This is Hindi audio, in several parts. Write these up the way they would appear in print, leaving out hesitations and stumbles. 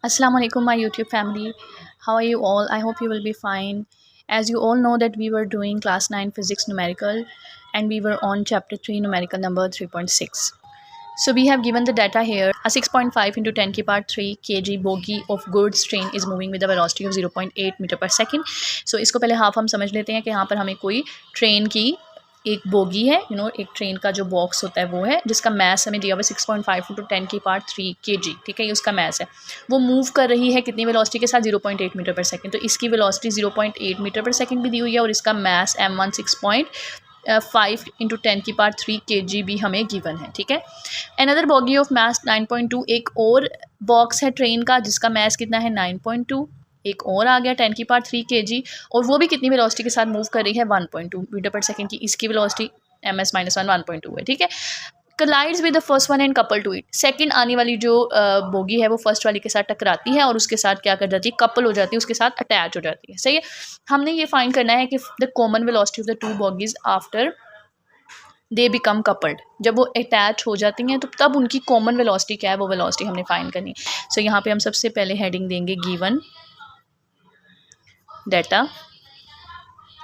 Assalamu alaikum my YouTube family. How are you all? I hope you will be fine. As you all know that we were doing class 9 physics numerical and we were on chapter 3 numerical number 3.6. So we have given the data here. A 6.5 into 10 की power 3 kg bogie of goods train is moving with a velocity of 0.8 metre पर सेकेंड. So इसको पहले हाफ हम समझ लेते हैं कि यहाँ पर हमें कोई ट्रेन की एक बोगी है, एक ट्रेन का जो बॉक्स होता है वो है, जिसका मैस हमें दिया हुआ 6.5 इंटू 10 की पावर 3 kg. ठीक है, ये उसका मैस है. वो मूव कर रही है कितनी वेलोसिटी के साथ? 0.8 मीटर पर सेकंड. तो इसकी वेलोसिटी 0.8 मीटर पर सेकंड भी दी हुई है और इसका मैस m1 6.5 इंटू 10 की पावर 3 kg भी हमें गिवन है. ठीक है. अनदर बॉगी ऑफ मैस 9.2, एक और बॉक्स है ट्रेन का जिसका मैस कितना है 9.2. एक और आ गया 10 की पावर 3 kg और वो भी कितनी वेलोसिटी के साथ मूव कर रही है 1.2 मीटर पर सेकंड की. इसकी वेलोसिटी ms-1 1.2 है. ठीक है. Collides with the first one and couple to it. Second आने वाली जो बोगी है वो फर्स्ट वाली के साथ टकराती है और उसके साथ क्या कर जाती है? कपल हो जाती है, उसके साथ अटैच हो जाती है. सही है. हमने ये फाइंड करना है कि the common velocity of the two bogies after they become coupled. जब वो अटैच हो जाती हैं तो तब उनकी कॉमन वेलोसिटी क्या है, वो वेलोसिटी हमने फाइंड करनी है. सो यहाँ पे हम सबसे पहले हेडिंग देंगे given data.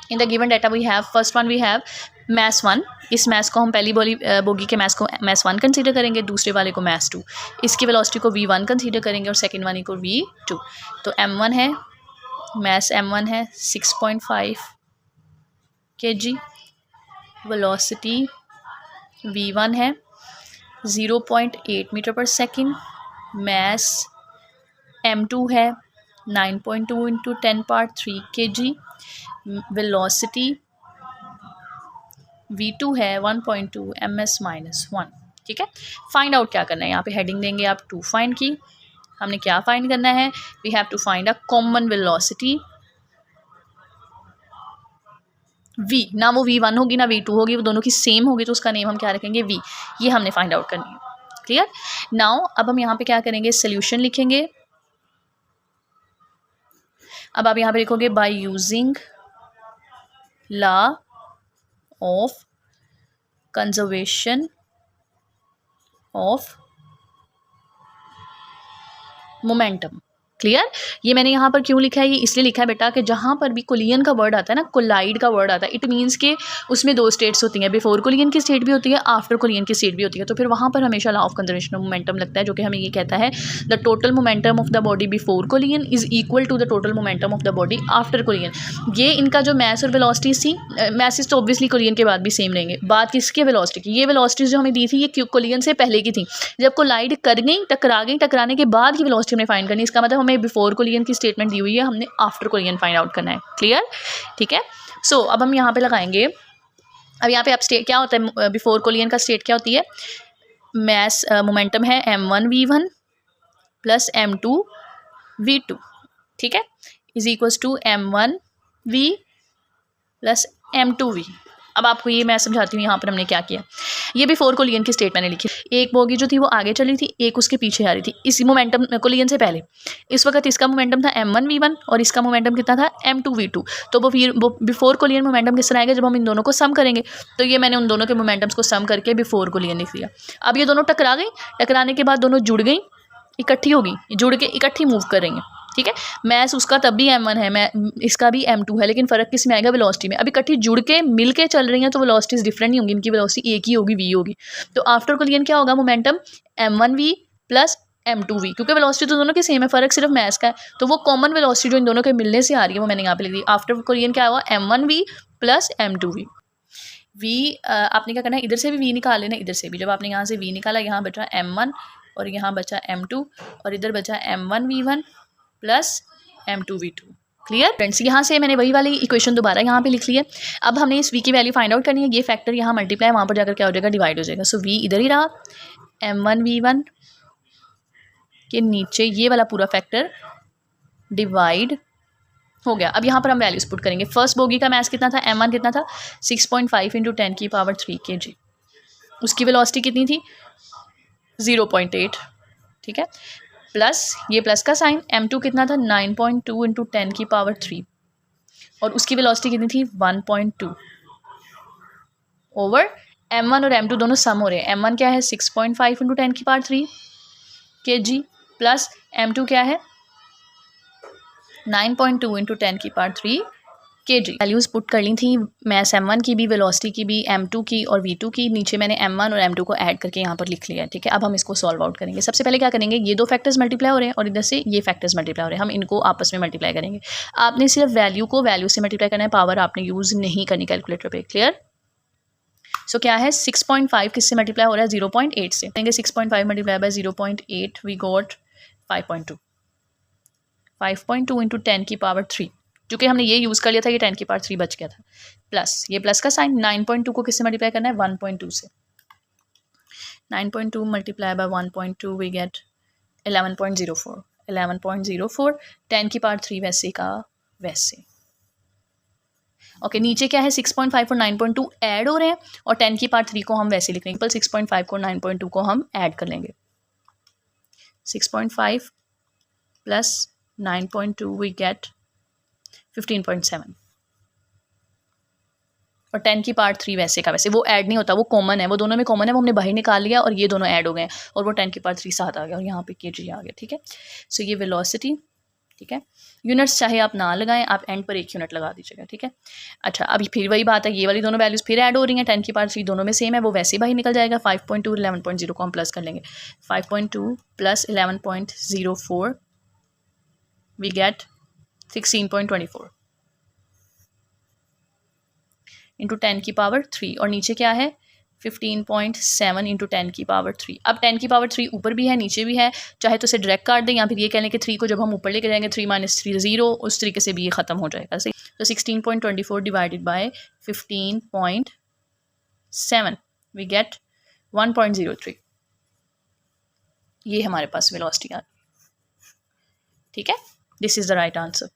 In the given data we have first one we have mass 1. इस mass को हम पहली बोगी के mass को mass 1 कंसीडर करेंगे, दूसरे वाले को mass 2. इसकी वेलोसिटी को v1 कंसीडर करेंगे और सेकंड वाले को v2. तो m1 है, mass m1 है 6.5 kg, वेलोसिटी v1 है 0.8 मीटर पर सेकंड, mass m2 है 9.2 into 10 power 3 kg, velocity v2 है 1.2 ms-1. ठीक है. फाइंड आउट क्या करना है, यहाँ पे हेडिंग देंगे आप टू फाइंड की. हमने क्या फाइंड करना है? We have to find a common velocity v. ना वो v1 होगी ना v2 होगी, वो दोनों की सेम होगी तो उसका नेम हम क्या रखेंगे? v. ये हमने फाइंड आउट करनी है. क्लियर. नाउ अब हम यहाँ पे क्या करेंगे? सोल्यूशन लिखेंगे. अब आप यहाँ पे लिखोगे by using law of conservation of momentum. Clear. ये मैंने यहाँ पर क्यों लिखा है? ये इसलिए लिखा है बेटा कि जहाँ पर भी कोलियन का वर्ड आता है ना, कोलाइड का वर्ड आता है, इट मीन्स के उसमें दो स्टेट्स होती हैं. बिफोर कोलियन की स्टेट भी होती है, आफ्टर कोलियन की स्टेट भी होती है. तो फिर वहाँ पर हमेशा law of conservation of momentum लगता है, जो कि हमें ये कहता है the total momentum of the body before collision is equal to the total momentum of the body after collision. ये इनका जो मैस और वेलोसिटी थी, मैसेज तो ऑब्वियसली कोलियन के बाद भी सेम रहेंगे. बात किसके वेलोसिटी की? ये वेलोसिटीज जो हमें दी थी ये कोलियन से पहले की थी. जब कोलाइड कर गई, टकरा गई, टकराने के बाद की वेलोसिटी हमने फाइंड करनी. इसका मतलब हमें बिफोर कोलियन की स्टेटमेंट दी हुई है, हमने आफ्टर कोलियन फाइंड आउट करना है. क्लियर. ठीक है. सो अब हम यहाँ पे लगाएंगे. अब यहाँ पे अब स्टेट क्या होता है? बिफोर कोलियन का स्टेट क्या होती है? मैस मोमेंटम है m1 v1 plus m2 v2. ठीक है. Is equals to m1 v plus m2 v. अब आपको ये मैं समझाती हूँ यहाँ पर हमने क्या किया. ये बिफोर कोलियन की स्टेट मैंने लिखी. एक बोगी जो थी वो आगे चली थी, एक उसके पीछे आ रही थी. इस मोमेंटम कोलियन से पहले इस वक्त इसका मोमेंटम था m1 v1 और इसका मोमेंटम कितना था? m2 v2. तो वो बिफोर कोलियन मोमेंटम किस तरह आएगा? जब हम इन दोनों को सम करेंगे. तो ये मैंने उन दोनों के मोमेंटम्स को सम करके बिफोर कोलियन लिख दिया. अब ये दोनों टकरा गई, टकराने के बाद दोनों जुड़ गई, इकट्ठी होगी, जुड़ के इकट्ठी मूव करेंगे. ठीक है. मैस उसका तब भी m1 है, मैं इसका भी m2 है, लेकिन फ़र्क किस में आएगा? वेलोसिटी में. अब इकट्ठी जुड़ के मिल के चल रही हैं तो वेलोसिटीज डिफरेंट नहीं होंगी, इनकी वेलोसिटी एक ही होगी, v होगी. तो आफ्टर कोलियन क्या होगा? Momentum m1 v plus m2 v, क्योंकि वेलोसिटी तो दोनों की सेम है, फ़र्क सिर्फ मैस का है. तो वो कॉमन वेलोसिटी जो इन दोनों के मिलने से आ रही है वो मैंने यहाँ पे लिख दी. आफ्टर कोलियन क्या होगा? m1 v plus m2 v. v आपने क्या करना है? इधर से भी v निकाल लेना, इधर से भी. जब आपने यहाँ से v निकाला, यहाँ बचा m1 और यहाँ बचा m2 और इधर बचा m1 v1 plus m2 v2. Clear friends. यहाँ से मैंने वही वाली इक्वेशन दोबारा यहाँ पे लिख ली है. अब हमने इस v की वैल्यू फाइंड आउट करनी है. ये फैक्टर यहाँ मल्टीप्लाई, वहाँ पर जाकर क्या हो जाएगा? डिवाइड हो जाएगा. सो v इधर ही रहा, m1 v1 के नीचे ये वाला पूरा फैक्टर डिवाइड हो गया. अब यहाँ पर हम वैल्यूज पुट करेंगे. फर्स्ट बोगी का मैस कितना था? m1 कितना था? 6.5 इंटू 10 की पावर 3 kg. उसकी वेलोसिटी कितनी थी? 0.8. ठीक है. प्लस ये प्लस का साइन, m2 कितना था? 9.2 इंटू 10 की पावर 3 और उसकी वेलोसिटी कितनी थी? 1.2 ओवर m1 और m2 दोनों सम हो रहे हैं. m1 क्या है? 6.5 इंटू 10 की पावर 3 kg प्लस m2 क्या है? 9.2 इंटू 10 की पावर 3 kg। वैल्यूज़ पुट कर ली थी मैस m1 की भी, वेलोसिटी की भी, m2 की और v2 की। नीचे मैंने m1 और m2 को ऐड करके यहाँ पर लिख लिया है, ठीक है। अब हम इसको सॉल्व आउट करेंगे। सबसे पहले क्या करेंगे, ये दो फैक्टर्स मल्टीप्लाई हो रहे हैं और इधर से ये फैक्टर्स मल्टीप्लाई हो रहे हैं, हम इनको आपस में मल्टीप्लाई करेंगे। आपने सिर्फ वैल्यू को वैल्यू से मल्टीप्लाई करना है, पावर आपने यूज़ नहीं करनी कैलकुलेटर पर। क्लियर? सो क्या है 6.5 किससे मल्टीप्लाई हो रहा है 0.8 से। करेंगे 6.5 multiply by 0.8 we got 5.2। 5.2 into 10 की पावर 3, क्योंकि हमने ये यूज़ कर लिया था, ये 10 की पावर 3 बच गया था। प्लस ये प्लस का साइन 9.2 को किससे मल्टीप्लाई करना है 1.2 से। 9.2 मल्टीप्लाई बाय 1.2 वी गेट 11.04। 11.04 10 की पावर 3 वैसे का वैसे। ओके नीचे क्या है 6.5 और 9.2 ऐड हो रहे हैं और 10 की पावर 3 को हम वैसे लिख लेंगे। 6.5 को 9.2 को हम ऐड कर लेंगे। 6.5 प्लस 9.2 वी गेट 15.7 और 10 की पावर 3 वैसे का वैसे। वो ऐड नहीं होता, वो कॉमन है, वो दोनों में कॉमन है, वो हमने बाहर निकाल लिया और ये दोनों ऐड हो गए और वो 10 की पावर 3 साथ आ गया और यहाँ पे kg आ गया, ठीक है। सो ये वेलोसिटी, ठीक है। यूनिट्स चाहे आप ना लगाएं, आप एंड पर 1 यूनिट लगा दीजिएगा, ठीक है। अच्छा अभी फिर वही बात है, ये वाली दोनों वैल्यूज़ फिर ऐड हो रही हैं, 10 की पावर 3 दोनों में सेम है, वो वैसे ही बाहर निकल जाएगा। 5.2 11.0 को हम प्लस कर लेंगे। 5.2 प्लस 11.04 वी गेट 16.24 इंटू 10 की पावर 3 और नीचे क्या है 15.7 इंटू 10 की पावर 3। अब 10 की पावर 3 ऊपर भी है नीचे भी है, चाहे तो इसे डायरेक्ट काट दें या फिर ये कह लें कि 3 को जब हम ऊपर लेके जाएंगे 3 माइनस 3 0, उस तरीके से भी ये ख़त्म हो जाएगा। सही, तो 16.24 डिवाइडेड बाय 15.7 वी गेट 1.03। ये हमारे पास वेलोसिटी आ गई, ठीक है। This is the right answer.